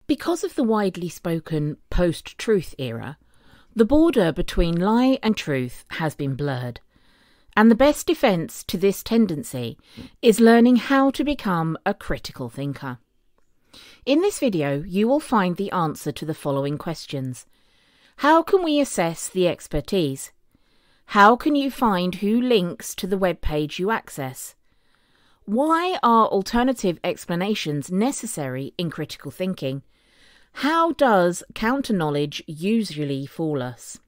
Because of the widely spoken post-truth era, the border between lie and truth has been blurred. And the best defence to this tendency is learning how to become a critical thinker. In this video, you will find the answer to the following questions. How can we assess the expertise? How can you find who links to the web page you access? Why are alternative explanations necessary in critical thinking? How does counter-knowledge usually fool us?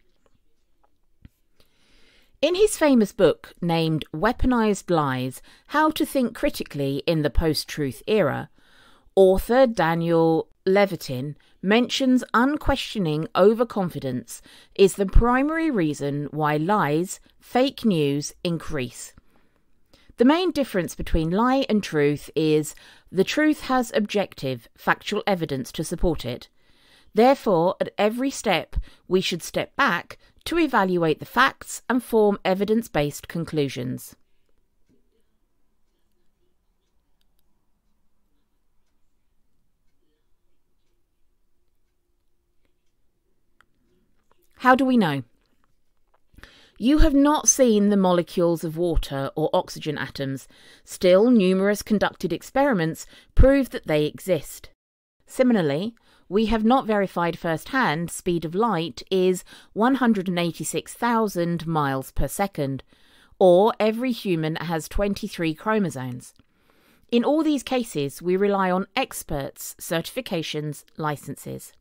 In his famous book named Weaponized Lies, How to Think Critically in the Post-Truth Era, author Daniel Levitin mentions unquestioning overconfidence is the primary reason why lies, fake news, increase. The main difference between lie and truth is the truth has objective, factual evidence to support it. Therefore, at every step, we should step back to evaluate the facts and form evidence-based conclusions. How do we know? You have not seen the molecules of water or oxygen atoms. Still, numerous conducted experiments prove that they exist. Similarly, we have not verified firsthand speed of light is 186,000 miles per second, or every human has 23 chromosomes. In all these cases, we rely on experts, certifications, licenses.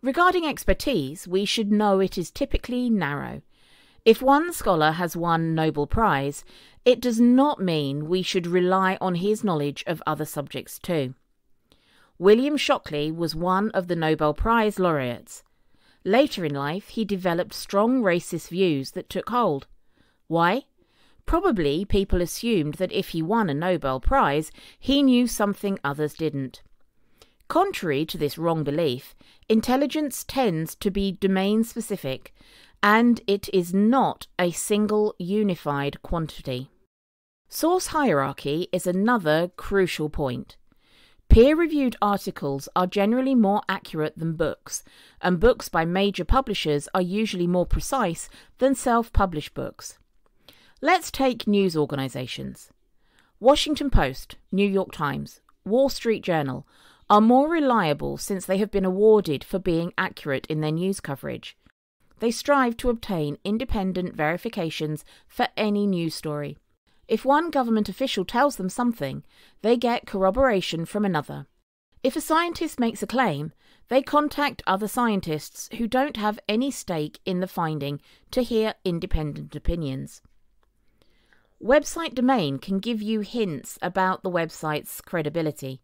Regarding expertise, we should know it is typically narrow. If one scholar has won Nobel Prize, it does not mean we should rely on his knowledge of other subjects too. William Shockley was one of the Nobel Prize laureates. Later in life, he developed strong racist views that took hold. Why? Probably people assumed that if he won a Nobel Prize, he knew something others didn't. Contrary to this wrong belief, intelligence tends to be domain-specific, and it is not a single unified quantity. Source hierarchy is another crucial point. Peer-reviewed articles are generally more accurate than books, and books by major publishers are usually more precise than self-published books. Let's take news organizations. Washington Post, New York Times, Wall Street Journal are more reliable since they have been awarded for being accurate in their news coverage. They strive to obtain independent verifications for any news story. If one government official tells them something, they get corroboration from another. If a scientist makes a claim, they contact other scientists who don't have any stake in the finding to hear independent opinions. Website domain can give you hints about the website's credibility.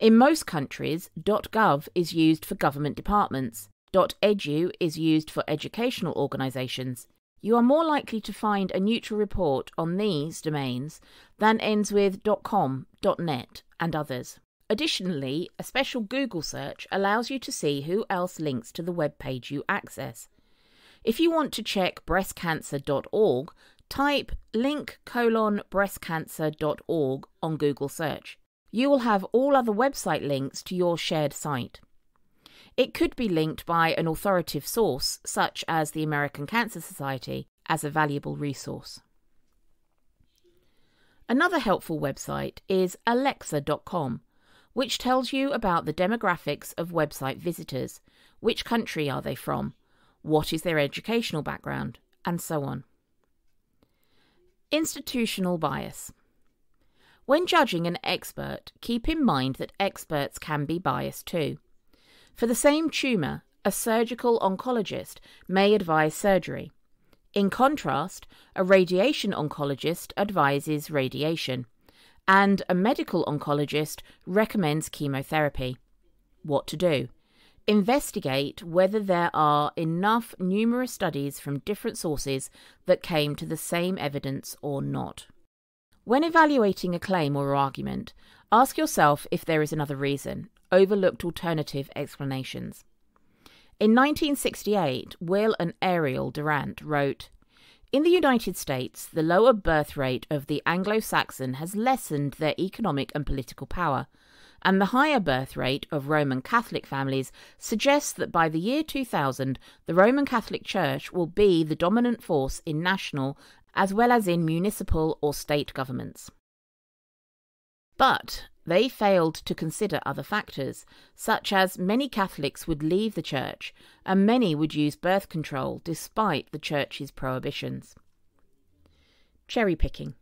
In most countries, .gov is used for government departments. .edu is used for educational organisations. You are more likely to find a neutral report on these domains than ends with .com, .net and others. Additionally, a special Google search allows you to see who else links to the web page you access. If you want to check breastcancer.org, type link:breastcancer.org on Google search. You will have all other website links to your shared site. It could be linked by an authoritative source, such as the American Cancer Society, as a valuable resource. Another helpful website is alexa.com, which tells you about the demographics of website visitors, which country are they from, what is their educational background, and so on. Institutional bias. When judging an expert, keep in mind that experts can be biased too. For the same tumour, a surgical oncologist may advise surgery. In contrast, a radiation oncologist advises radiation, and a medical oncologist recommends chemotherapy. What to do? Investigate whether there are enough numerous studies from different sources that came to the same evidence or not. When evaluating a claim or argument, ask yourself if there is another reason, overlooked alternative explanations. In 1968, Will and Ariel Durant wrote, "In the United States, the lower birth rate of the Anglo-Saxon has lessened their economic and political power, and the higher birth rate of Roman Catholic families suggests that by the year 2000, the Roman Catholic Church will be the dominant force in national as well as in municipal or state governments. But they failed to consider other factors, such as many Catholics would leave the Church and many would use birth control despite the Church's prohibitions. Cherry picking.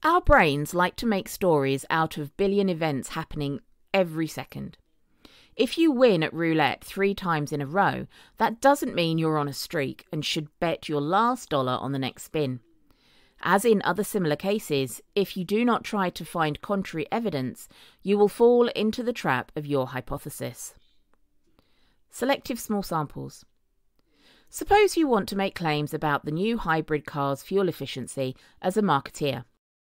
Our brains like to make stories out of billion events happening every second. If you win at roulette 3 times in a row, that doesn't mean you're on a streak and should bet your last dollar on the next spin. As in other similar cases, if you do not try to find contrary evidence, you will fall into the trap of your hypothesis. Selective small samples. Suppose you want to make claims about the new hybrid car's fuel efficiency as a marketeer.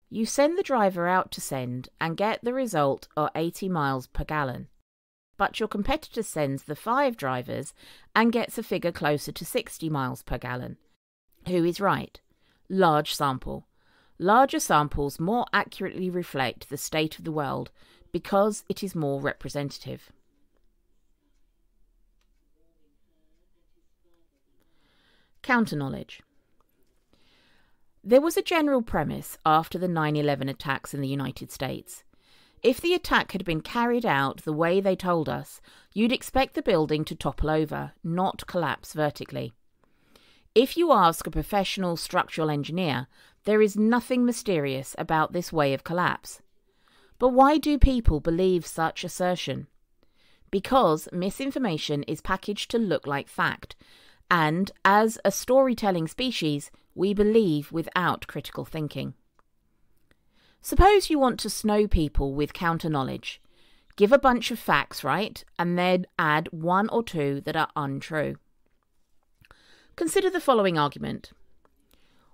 You send the driver out to send and get the result of 80 miles per gallon. But your competitor sends the 5 drivers and gets a figure closer to 60 miles per gallon. Who is right? Large sample. Larger samples more accurately reflect the state of the world because it is more representative. Counter-knowledge. There was a general premise after the 9/11 attacks in the United States. If the attack had been carried out the way they told us, you'd expect the building to topple over, not collapse vertically. If you ask a professional structural engineer, there is nothing mysterious about this way of collapse. But why do people believe such assertion? Because misinformation is packaged to look like fact, and as a storytelling species, we believe without critical thinking. Suppose you want to snow people with counter-knowledge. Give a bunch of facts, right, and then add 1 or 2 that are untrue. Consider the following argument.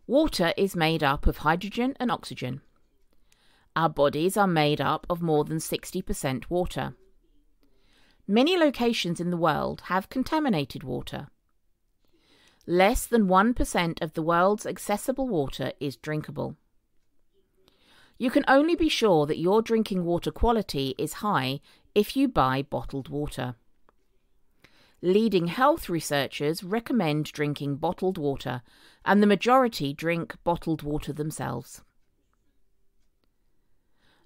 Water is made up of hydrogen and oxygen. Our bodies are made up of more than 60% water. Many locations in the world have contaminated water. Less than 1% of the world's accessible water is drinkable. You can only be sure that your drinking water quality is high if you buy bottled water. Leading health researchers recommend drinking bottled water, and the majority drink bottled water themselves.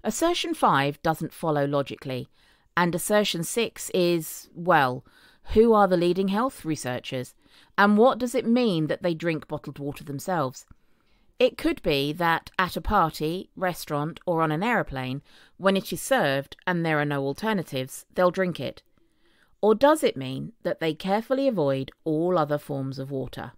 Assertion 5 doesn't follow logically, and assertion 6 is, well, who are the leading health researchers, and what does it mean that they drink bottled water themselves? It could be that at a party, restaurant, or on an aeroplane, when it is served and there are no alternatives, they'll drink it. Or does it mean that they carefully avoid all other forms of water?